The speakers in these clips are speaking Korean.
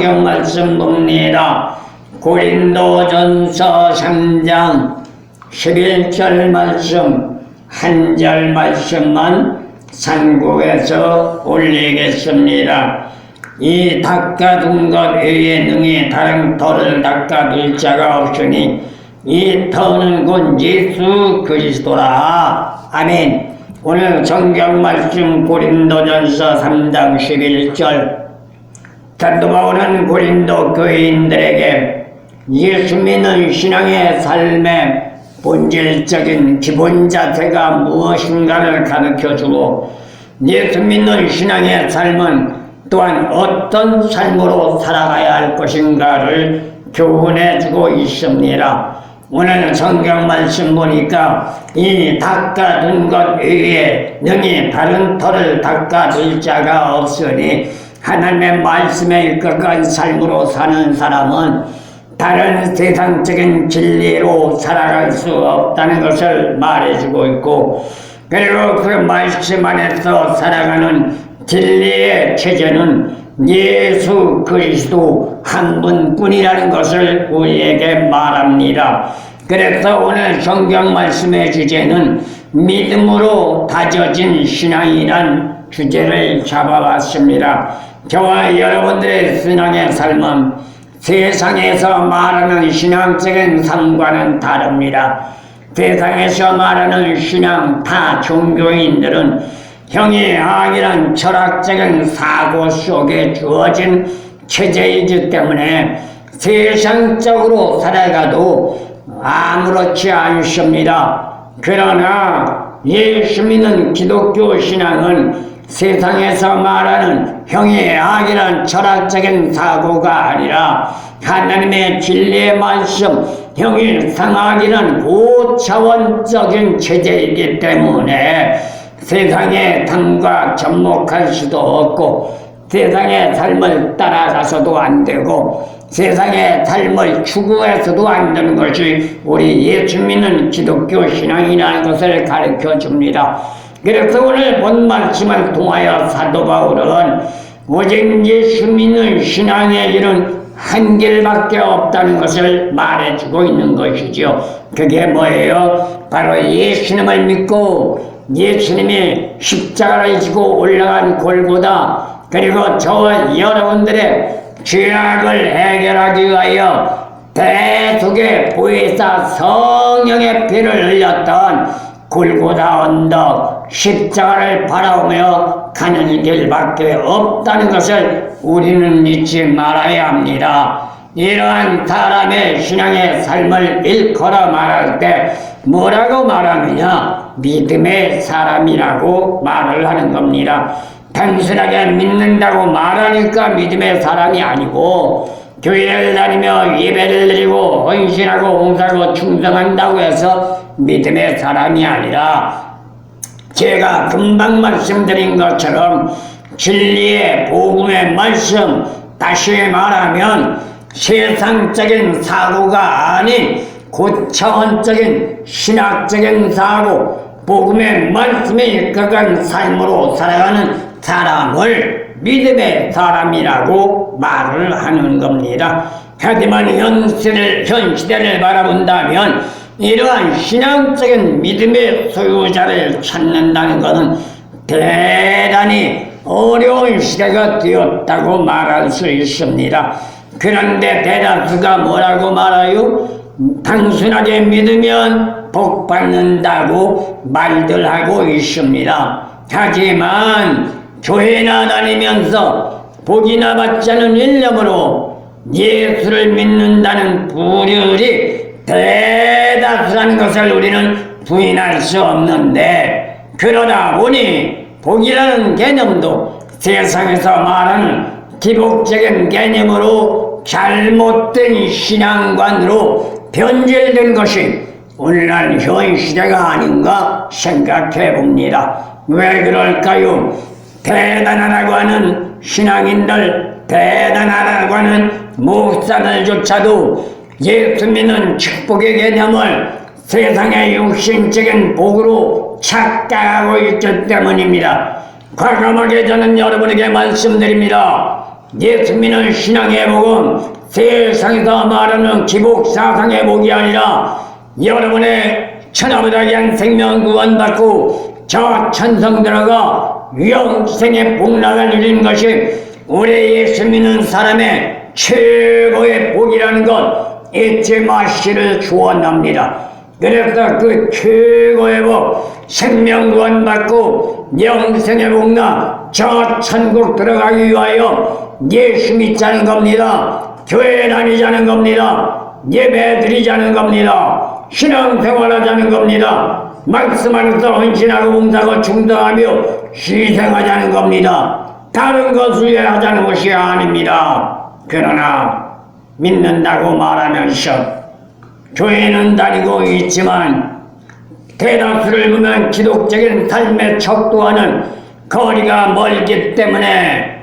성경 말씀 봅니다. 고린도전서 3장 11절 말씀 한 절 말씀만 상고해서 올리겠습니다. 이 닦아둔 것 외에 능히 다른 터를 닦아둘 자가 없으니 이 터는 곧 예수 그리스도라. 아멘. 오늘 성경 말씀 고린도전서 3장 11절. 사도 바울은 고린도 교인들에게 예수 믿는 신앙의 삶의 본질적인 기본 자세가 무엇인가를 가르쳐주고, 예수 믿는 신앙의 삶은 또한 어떤 삶으로 살아가야 할 것인가를 교훈해주고 있습니다. 오늘 성경 말씀 보니까 이 닦아둔 것 외에 능히 다른 터를 닦아둘 자가 없으니, 하나님의 말씀에 이끌어간 삶으로 사는 사람은 다른 세상적인 진리로 살아갈 수 없다는 것을 말해주고 있고, 그리고 그 말씀 안에서 살아가는 진리의 체제는 예수 그리스도 한 분뿐이라는 것을 우리에게 말합니다. 그래서 오늘 성경 말씀의 주제는 믿음으로 다져진 신앙이란 주제를 잡아봤습니다. 저와 여러분들의 신앙의 삶은 세상에서 말하는 신앙적인 삶과는 다릅니다. 세상에서 말하는 신앙, 타 종교인들은 형이악이란 철학적인 사고 속에 주어진 체제이기 때문에 세상적으로 살아가도 아무렇지 않습니다. 그러나 예수 믿는 기독교 신앙은 세상에서 말하는 형이악이란 철학적인 사고가 아니라 하나님의 진리의 말씀, 형이상악이란 고차원적인 체제이기 때문에 세상의 당과 접목할 수도 없고, 세상의 삶을 따라가서도 안 되고, 세상의 삶을 추구해서도 안 되는 것이 우리 예수 믿는 기독교 신앙이라는 것을 가르쳐 줍니다. 그래서 오늘 본 말씀을 통하여 사도 바울은 오직 예수 믿는 신앙의 길은 한 길밖에 없다는 것을 말해주고 있는 것이죠. 그게 뭐예요? 바로 예수님을 믿고 예수님이 십자가를 지고 올라간 골고다, 그리고 저와 여러분들의 죄악을 해결하기 위하여 대속의 보혜사 성령의 피를 흘렸던 골고다 언덕 십자가를 바라보며 가는 길밖에 없다는 것을 우리는 잊지 말아야 합니다. 이러한 사람의 신앙의 삶을 일컬어 말할 때 뭐라고 말하느냐? 믿음의 사람이라고 말을 하는 겁니다. 단순하게 믿는다고 말하니까 믿음의 사람이 아니고, 교회를 다니며 예배를 드리고 헌신하고 봉사하고 충성한다고 해서 믿음의 사람이 아니라, 제가 금방 말씀드린 것처럼 진리의 복음의 말씀, 다시 말하면 세상적인 사고가 아닌 고차원적인 신학적인 사고, 복음의 말씀에 이끌어간 삶으로 살아가는 사람을 믿음의 사람이라고 말을 하는 겁니다. 하지만 현 시대를 바라본다면 이러한 신앙적인 믿음의 소유자를 찾는다는 것은 대단히 어려운 시대가 되었다고 말할 수 있습니다. 그런데 대다수가 뭐라고 말해요? 단순하게 믿으면 복 받는다고 말들 하고 있습니다. 하지만 교회나 다니면서 복이나 받지 않은 일념으로 예수를 믿는다는 부류들이 대다수라는 것을 우리는 부인할 수 없는데, 그러다 보니 복이라는 개념도 세상에서 말하는 기복적인 개념으로 잘못된 신앙관으로 변질된 것이 오늘날 현 시대가 아닌가 생각해 봅니다. 왜 그럴까요? 대단하다고 하는 신앙인들, 대단하다고 하는 목사들조차도 예수 믿는 축복의 개념을 세상의 육신적인 복으로 착각하고 있기 때문입니다. 과감하게 저는 여러분에게 말씀드립니다. 예수 믿는 신앙의 복음, 세상에서 말하는 기복사상의 복이 아니라 여러분의 천하보다 귀한 생명 구원받고 저 천성 들어가 영생의 복락을 누리는 것이 우리 예수 믿는 사람의 최고의 복이라는 것 잊지 마시기를 축원합니다. 그래서 그 최고의 복, 생명 구원받고 영생의 복락, 저 천국 들어가기 위하여 예수 믿자는 겁니다. 교회 다니자는 겁니다. 예배 드리자는 겁니다. 신앙생활하자는 겁니다. 말씀 안에서 헌신하고 봉사하고 충성하며 희생하자는 겁니다. 다른 것을 위해 하자는 것이 아닙니다. 그러나 믿는다고 말하면서 교회는 다니고 있지만 대다수를 보면 기독적인 삶의 척도와는 거리가 멀기 때문에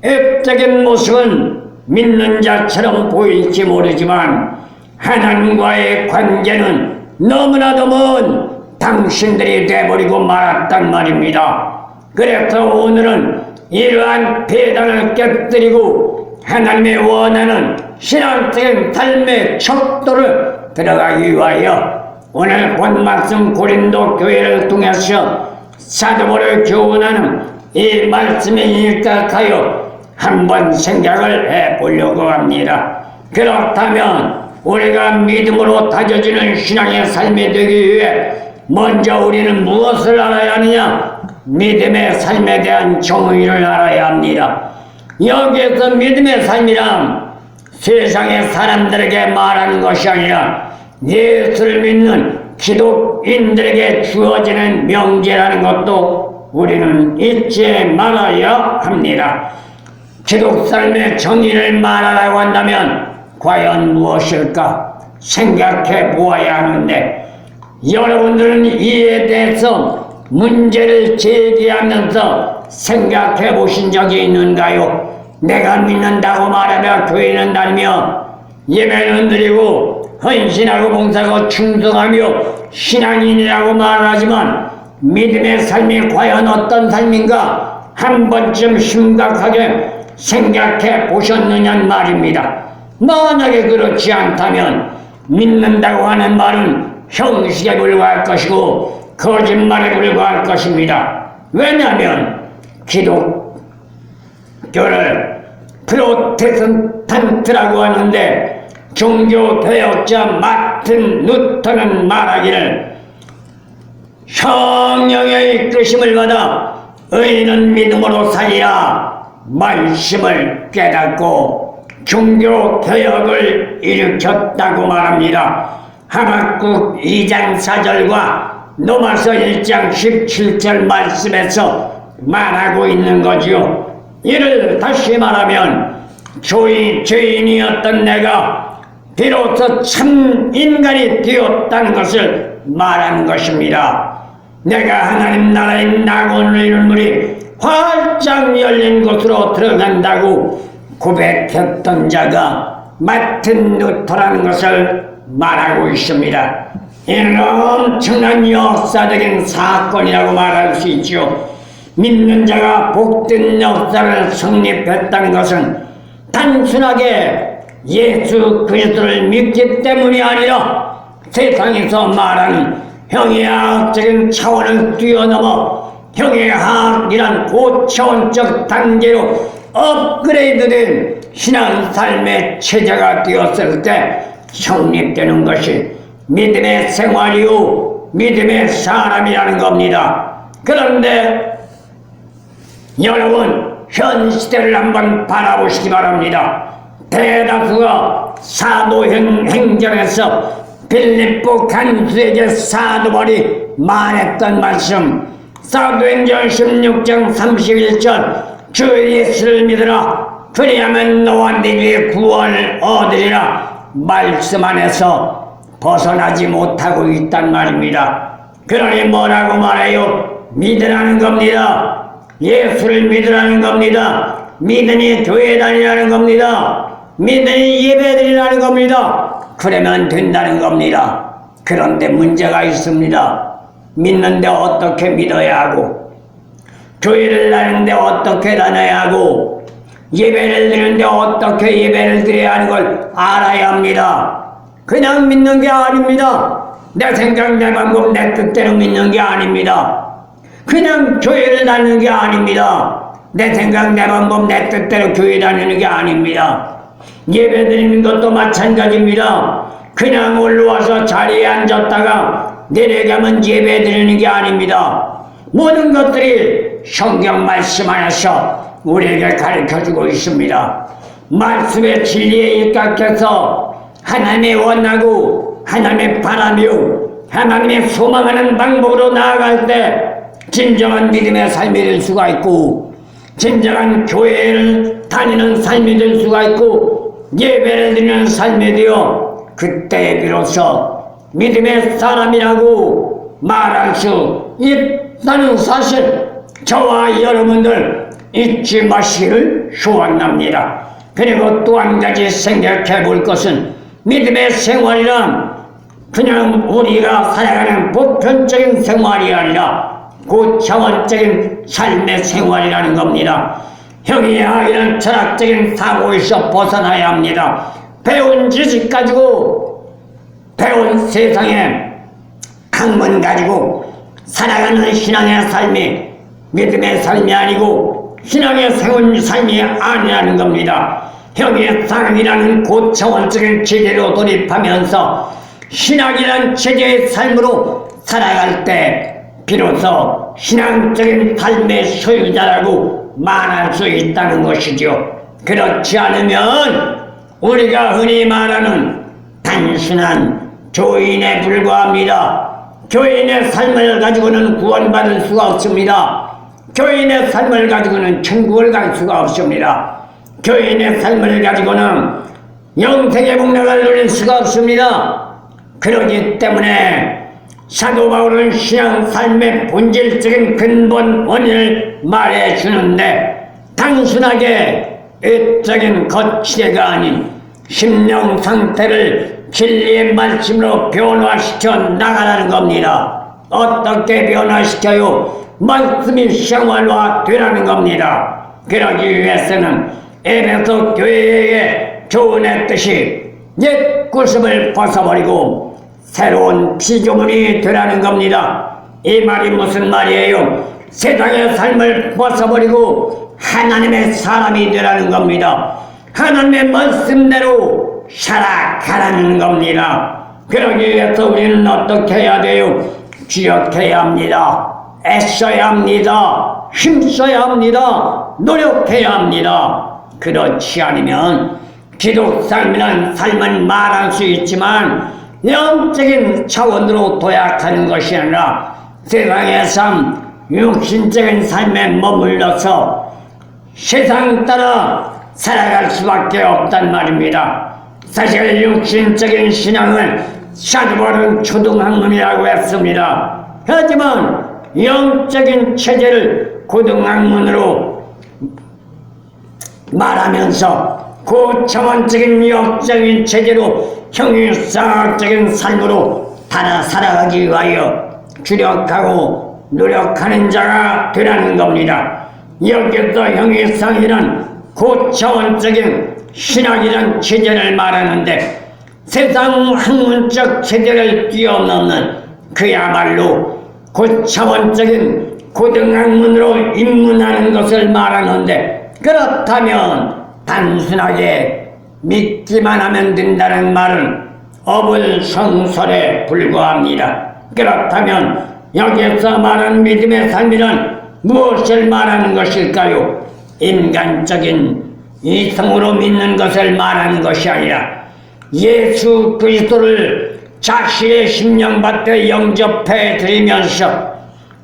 앱적인 모습은 믿는 자처럼 보일지 모르지만 하나님과의 관계는 너무나도 먼 당신들이 돼버리고 말았단 말입니다. 그래서 오늘은 이러한 배단을 깨뜨리고 하나님의 원하는 신앙적인 삶의 척도를 들어가기 위하여 오늘 본 말씀 고린도 교회를 통해서 사도바울을 교훈하는 이 말씀에 일각하여 한번 생각을 해보려고 합니다. 그렇다면 우리가 믿음으로 다져지는 신앙의 삶이 되기 위해 먼저 우리는 무엇을 알아야 하느냐? 믿음의 삶에 대한 정의를 알아야 합니다. 여기에서 믿음의 삶이란 세상의 사람들에게 말하는 것이 아니라 예수를 믿는 기독인들에게 주어지는 명제라는 것도 우리는 잊지 말아야 합니다. 기독 삶의 정의를 말하라고 한다면 과연 무엇일까 생각해 보아야 하는데, 여러분들은 이에 대해서 문제를 제기하면서 생각해 보신 적이 있는가요? 내가 믿는다고 말하며 교회는 다니며 예배는 드리고 헌신하고 봉사하고 충성하며 신앙인이라고 말하지만 믿음의 삶이 과연 어떤 삶인가 한 번쯤 심각하게 생각해 보셨느냐는 말입니다. 만약에 그렇지 않다면 믿는다고 하는 말은 형식에 불과할 것이고 거짓말에 불과할 것입니다. 왜냐하면 기독교를 프로테스탄트라고 하는데 종교개혁자 마틴 루터는 말하기를 성령의 이끄심을 받아 의인은 믿음으로 살리라 말씀을 깨닫고 종교개혁을 일으켰다고 말합니다. 하박국 2장 4절과 로마서 1장 17절 말씀에서 말하고 있는 거지요. 이를 다시 말하면 죄인이었던 내가 비로소 참 인간이 되었다는 것을 말하는 것입니다. 내가 하나님 나라의 낙원을 이룬 문이 활짝 열린 곳으로 들어간다고 고백했던 자가 마틴 루터라는 것을 말하고 있습니다. 이는 엄청난 역사적인 사건이라고 말할 수 있죠. 믿는 자가 복된 역사를 성립했다는 것은 단순하게 예수 그리스도를 믿기 때문이 아니라 세상에서 말하는 형이학적인 차원을 뛰어넘어 형이학이란 고차원적 단계로 업그레이드된 신앙 삶의 체제가 되었을 때 성립되는 것이 믿음의 생활이요 믿음의 사람이라는 겁니다. 그런데 여러분 현 시대를 한번 바라보시기 바랍니다. 대다수가 사도행전에서 빌립보 간수에게 사도바울이 말했던 말씀, 사도행전 16장 31절 주 예수를 믿으라 그리하면 너와 네 집이 구원을 얻으리라 말씀 안에서 벗어나지 못하고 있단 말입니다. 그러니 뭐라고 말해요? 믿으라는 겁니다. 예수를 믿으라는 겁니다. 믿으니 교회 다니라는 겁니다. 믿으니 예배드리라는 겁니다. 그러면 된다는 겁니다. 그런데 문제가 있습니다. 믿는데 어떻게 믿어야 하고 교회를 다니는데 어떻게 다녀야 하고 예배를 드리는데 어떻게 예배를 드려야 하는 걸 알아야 합니다. 그냥 믿는 게 아닙니다. 내 생각, 내 방법, 내 뜻대로 믿는 게 아닙니다. 그냥 교회를 다니는 게 아닙니다. 내 생각, 내 방법, 내 뜻대로 교회 다니는 게 아닙니다. 예배 드리는 것도 마찬가지입니다. 그냥 올라와서 자리에 앉았다가 내려가면 예배 드리는 게 아닙니다. 모든 것들이 성경 말씀 안에서 우리에게 가르쳐주고 있습니다. 말씀의 진리에 입각해서 하나님의 원하고 하나님의 바라며 하나님의 소망하는 방법으로 나아갈 때 진정한 믿음의 삶이 될 수가 있고 진정한 교회를 다니는 삶이 될 수가 있고 예배를 드리는 삶이 되어 그때 비로소 믿음의 사람이라고 말할 수 있다는 사실 저와 여러분들 잊지 마시기를 소원합니다. 그리고 또 한 가지 생각해 볼 것은 믿음의 생활이란 그냥 우리가 살아가는 보편적인 생활이 아니라 고차원적인 삶의 생활이라는 겁니다. 형이야 이런 철학적인 사고에서 벗어나야 합니다. 배운 지식 가지고 배운 세상의 학문 가지고 살아가는 신앙의 삶이 믿음의 삶이 아니고 신앙의 삶이 아니라는 겁니다. 형의 사랑이라는 고차원적인 체제로 돌입하면서 신앙이라는 체제의 삶으로 살아갈 때 비로소 신앙적인 삶의 소유자라고 말할 수 있다는 것이죠. 그렇지 않으면 우리가 흔히 말하는 단순한 교인에 불과합니다. 교인의 삶을 가지고는 구원받을 수가 없습니다. 교인의 삶을 가지고는 천국을 갈 수가 없습니다. 교인의 삶을 가지고는 영생의 복락을 누릴 수가 없습니다. 그러기 때문에 사도 바울은 신앙 삶의 본질적인 근본 원인을 말해주는데 단순하게 외적인 거치대가 아닌 심령 상태를 진리의 말씀으로 변화시켜 나가라는 겁니다. 어떻게 변화시켜요? 말씀이 생활화 되라는 겁니다. 그러기 위해서는 에베소 교회에게 조언했듯이 옛 구습을 벗어버리고 새로운 피조물이 되라는 겁니다. 이 말이 무슨 말이에요? 세상의 삶을 벗어버리고 하나님의 사람이 되라는 겁니다. 하나님의 말씀대로 살아가라는 겁니다. 그러기 위해서 우리는 어떻게 해야 돼요? 기억해야 합니다. 애써야 합니다. 힘써야 합니다. 노력해야 합니다. 그렇지 않으면 기독 삶이란 삶은 말할 수 있지만 영적인 차원으로 도약하는 것이 아니라 세상의 삶, 육신적인 삶에 머물러서 세상 따라 살아갈 수밖에 없단 말입니다. 사실 육신적인 신앙을 사도 바울은 초등학문이라고 했습니다. 하지만 영적인 체제를 고등학문으로 말하면서 고차원적인 영적인 체제로 형용사적인 삶으로 살아가기 위하여 주력하고 노력하는 자가 되라는 겁니다. 여기서 형용상이란 고차원적인 신학이란 체제를 말하는데 세상 학문적 체제를 뛰어넘는 그야말로 고차원적인 고등학문으로 입문하는 것을 말하는데 그렇다면 단순하게 믿기만 하면 된다는 말은 어불성설에 불과합니다. 그렇다면 여기서 말하는 믿음의 삶이란 무엇을 말하는 것일까요? 인간적인 이성으로 믿는 것을 말하는 것이 아니라 예수 그리스도를 자신의 심령밭에 영접해 드리면서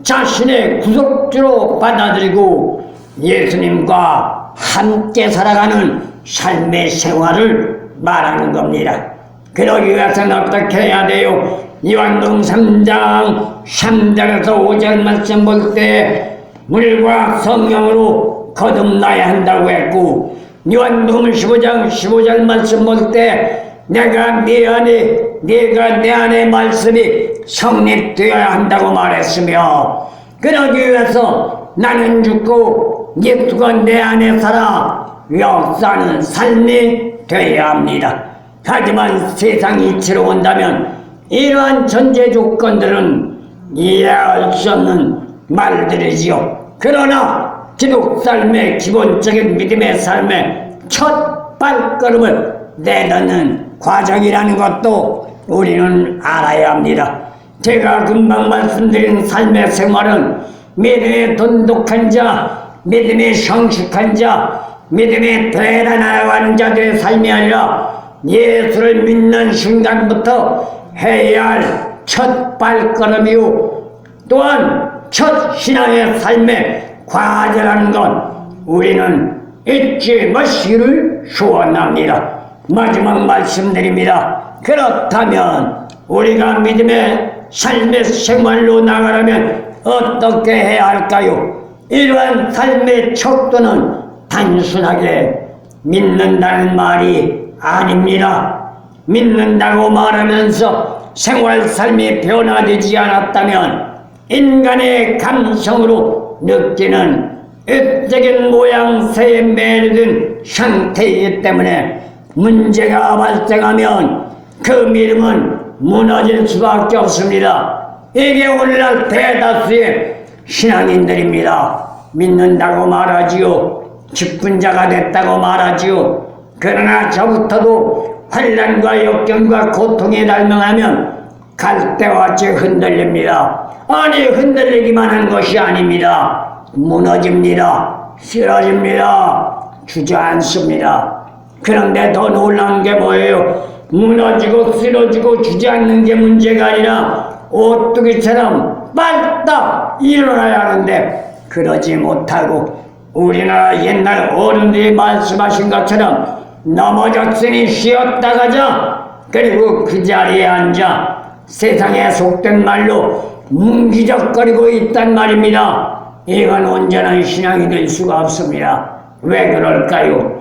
자신의 구속주로 받아들이고 예수님과 함께 살아가는 삶의 생활을 말하는 겁니다. 그러기 위해서는 어떻게 해야 돼요? 요한복음 3장 3절에서 5절 말씀 볼 때 물과 성령으로 거듭나야 한다고 했고 요한복음 15장 15절 말씀 볼 때 내가 내 안에 말씀이 성립되어야 한다고 말했으며 그러기 위해서 나는 죽고 예수가 내 안에 살아 역사하는 삶이 되어야 합니다. 하지만 세상 이치로 온다면 이러한 전제 조건들은 이해할 수 없는 말들이지요. 그러나 기독 삶의 기본적인 믿음의 삶의 첫 발걸음을 내딛는 과정이라는 것도 우리는 알아야 합니다. 제가 금방 말씀드린 삶의 생활은 믿음의 돈독한 자, 믿음의 성숙한 자, 믿음의 대단하는 자들의 삶이 아니라 예수를 믿는 순간부터 해야 할 첫 발걸음이요, 또한 첫 신앙의 삶의 과제라는 것 우리는 잊지 마시기를 소원합니다. 마지막 말씀드립니다. 그렇다면 우리가 믿음의 삶의 생활로 나가려면 어떻게 해야 할까요? 이러한 삶의 척도는 단순하게 믿는다는 말이 아닙니다. 믿는다고 말하면서 생활 삶이 변화되지 않았다면 인간의 감성으로 느끼는 획적인 모양새에 매료된 상태이기 때문에 문제가 발생하면 그 믿음은 무너질 수밖에 없습니다. 이게 오늘날 대다수의 신앙인들입니다. 믿는다고 말하지요. 직분자가 됐다고 말하지요. 그러나 저부터도 환난과 역경과 고통에 달망하면 갈대와 같이 흔들립니다. 아니, 흔들리기만 한 것이 아닙니다. 무너집니다. 쓰러집니다. 주저앉습니다. 그런데 더 놀라운 게 뭐예요? 무너지고 쓰러지고 주저앉는 게 문제가 아니라 오뚜기처럼 빨딱 일어나야 하는데 그러지 못하고 우리나라 옛날 어른들이 말씀하신 것처럼 넘어졌으니 쉬었다 가자, 그리고 그 자리에 앉아 세상에 속된 말로 뭉기적거리고 있단 말입니다. 이건 온전한 신앙이 될 수가 없습니다. 왜 그럴까요?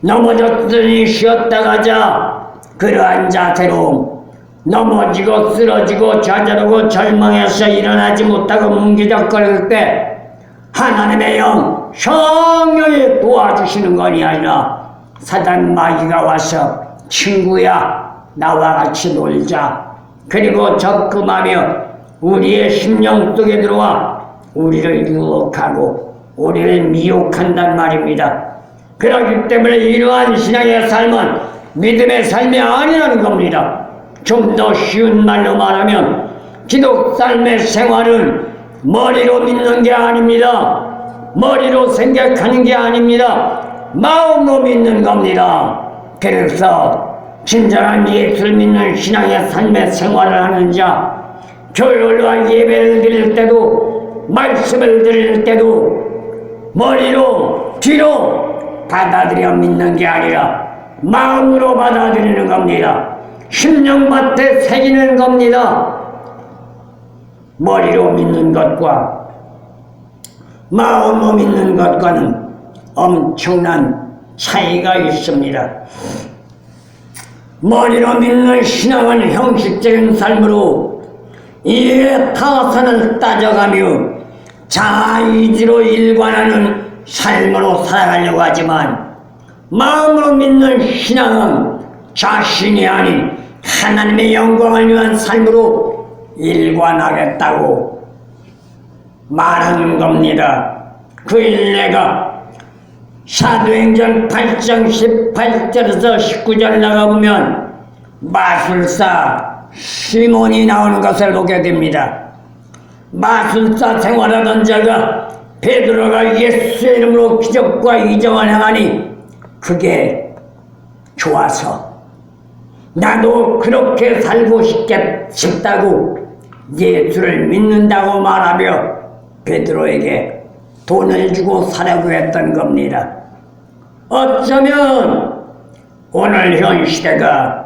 넘어졌으니 쉬었다 가자, 그러한 자세로 넘어지고 쓰러지고 좌절하고 절망해서 일어나지 못하고 뭉기적거릴 때 하나님의 영 성령이 도와주시는 것이 아니라 사단 마귀가 와서 친구야, 나와 같이 놀자, 그리고 적금하며 우리의 심령 속에 들어와 우리를 유혹하고 우리를 미혹한단 말입니다. 그렇기 때문에 이러한 신앙의 삶은 믿음의 삶이 아니라는 겁니다. 좀 더 쉬운 말로 말하면 기독 삶의 생활은 머리로 믿는 게 아닙니다. 머리로 생각하는 게 아닙니다. 마음으로 믿는 겁니다. 그래서 진정한 예수를 믿는 신앙의 삶의 생활을 하는 자, 교회와 예배를 드릴 때도 말씀을 드릴 때도 머리로 귀로 받아들여 믿는 게 아니라 마음으로 받아들이는 겁니다. 심령밭에 새기는 겁니다. 머리로 믿는 것과 마음으로 믿는 것과는 엄청난 차이가 있습니다. 머리로 믿는 신앙은 형식적인 삶으로 이해 타산을 따져가며 자의지로 일관하는 삶으로 살아가려고 하지만, 마음으로 믿는 신앙은 자신이 아닌 하나님의 영광을 위한 삶으로 일관하겠다고 말하는 겁니다. 그 일례가 사도행전 8장 18절에서 19절 나가보면 마술사 시몬이 나오는 것을 보게 됩니다. 마술사 생활하던 자가 베드로가 예수의 이름으로 기적과 이적을 행하니 그게 좋아서 나도 그렇게 살고 싶다고 예수를 믿는다고 말하며 베드로에게 돈을 주고 사라고 했던 겁니다. 어쩌면 오늘 현 시대가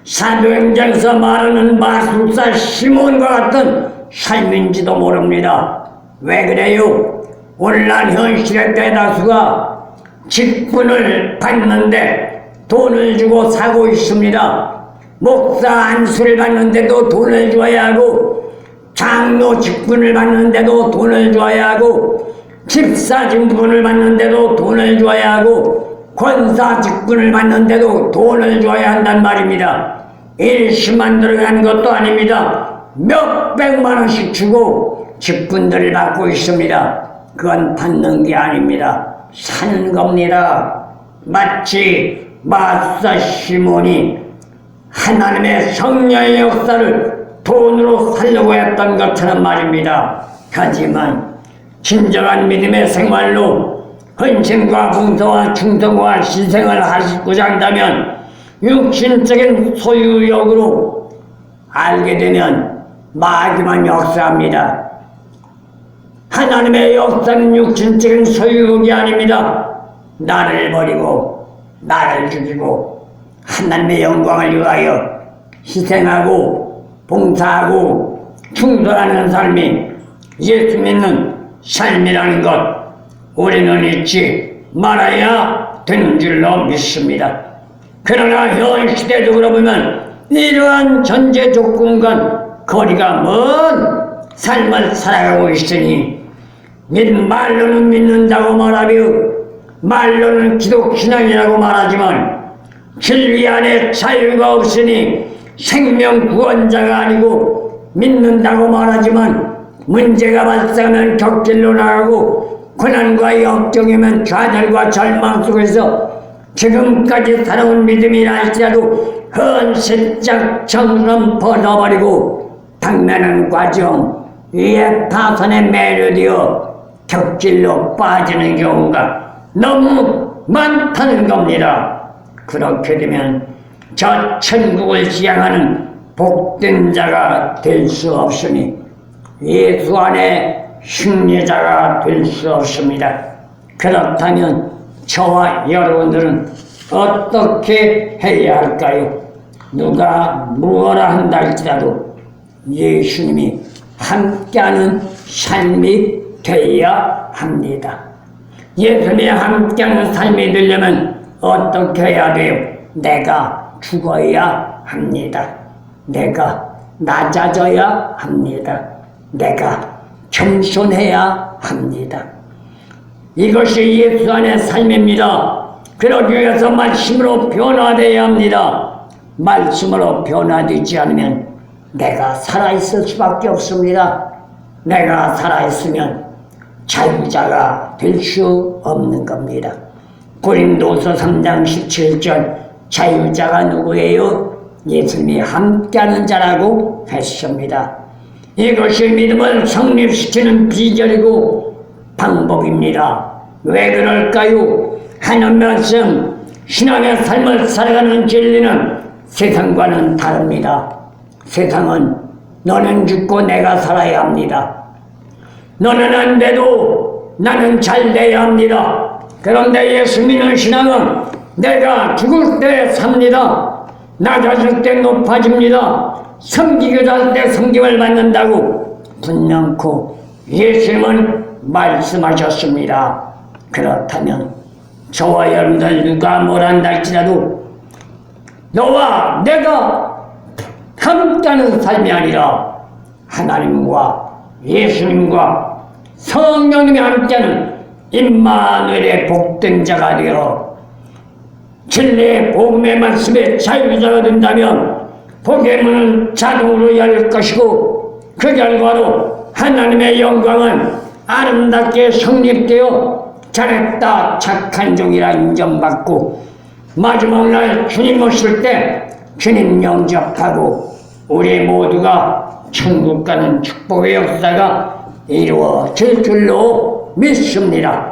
사도행전에서 말하는 마술사 시몬과 같은 삶인지도 모릅니다. 왜 그래요? 오늘날 현 시대 대다수가 직분을 받는데 돈을 주고 사고 있습니다. 목사 안수를 받는데도 돈을 줘야 하고, 장로 직분을 받는데도 돈을 줘야 하고, 집사직분을 받는데도 돈을 줘야 하고 권사직분을 받는데도 돈을 줘야 한단 말입니다. 일시만 들어간 것도 아닙니다. 몇백만 원씩 주고 직분들을 받고 있습니다. 그건 받는 게 아닙니다. 사는 겁니다. 마치 마사 시몬이 하나님의 성령의 역사를 돈으로 살려고 했던 것처럼 말입니다. 하지만 진정한 믿음의 생활로 헌신과 봉사와 충성과 희생을 하시고자 한다면 육신적인 소유욕으로 알게 되면 마귀만 역사합니다. 하나님의 역사는 육신적인 소유욕이 아닙니다. 나를 버리고 나를 죽이고 하나님의 영광을 위하여 희생하고 봉사하고 충성하는 삶이 예수 믿는 삶이라는 것 우리는 잊지 말아야 되는 줄로 믿습니다. 그러나 현 시대적으로 보면 이러한 전제 조건과 거리가 먼 삶을 살아가고 있으니 말로는 믿는다고 말하며 말로는 기독신앙이라고 말하지만 진리 안에 자유가 없으니 생명 구원자가 아니고 믿는다고 말하지만 문제가 발생하면 격길로 나가고 고난과 역경이면 좌절과 절망 속에서 지금까지 살아온 믿음이라 할지라도 헌신짝처럼 벗어버리고 당면한 과정 위에 파선에 매료되어 격길로 빠지는 경우가 너무 많다는 겁니다. 그렇게 되면 저 천국을 지향하는 복된 자가 될 수 없으니 예수 안에 승리자가 될 수 없습니다. 그렇다면 저와 여러분들은 어떻게 해야 할까요? 누가 무엇라 한다 할지라도 예수님이 함께하는 삶이 되어야 합니다. 예수님이 함께하는 삶이 되려면 어떻게 해야 돼요? 내가 죽어야 합니다. 내가 낮아져야 합니다. 내가 겸손해야 합니다. 이것이 예수 안의 삶입니다. 그러기 위해서 말씀으로 변화되어야 합니다. 말씀으로 변화되지 않으면 내가 살아있을 수밖에 없습니다. 내가 살아있으면 자유자가 될 수 없는 겁니다. 고린도서 3장 17절 자유자가 누구예요? 예수님이 함께하는 자라고 했습니다. 이것이 믿음을 성립시키는 비결이고 방법입니다. 왜 그럴까요? 하는 말씀, 신앙의 삶을 살아가는 진리는 세상과는 다릅니다. 세상은 너는 죽고 내가 살아야 합니다. 너는 안 돼도 나는 잘 돼야 합니다. 그런데 예수 믿는 신앙은 내가 죽을 때 삽니다. 낮아질 때 높아집니다. 섬기고자 할 때 섬김을 받는다고 분명코 예수님은 말씀하셨습니다. 그렇다면 저와 여러분들 누가 뭘 한다 할지라도 너와 내가 함께하는 삶이 아니라 하나님과 예수님과 성령님이 함께하는 임마누엘의 복된 자가 되어 진리의 복음의 말씀에 자유자가 된다면 복의 문은 자동으로 열릴 것이고 그 결과로 하나님의 영광은 아름답게 성립되어 잘했다 착한 종이라 인정받고 마지막 날 주님 오실 때 주님 영접하고 우리 모두가 천국 가는 축복의 역사가 이루어질 줄로 믿습니다.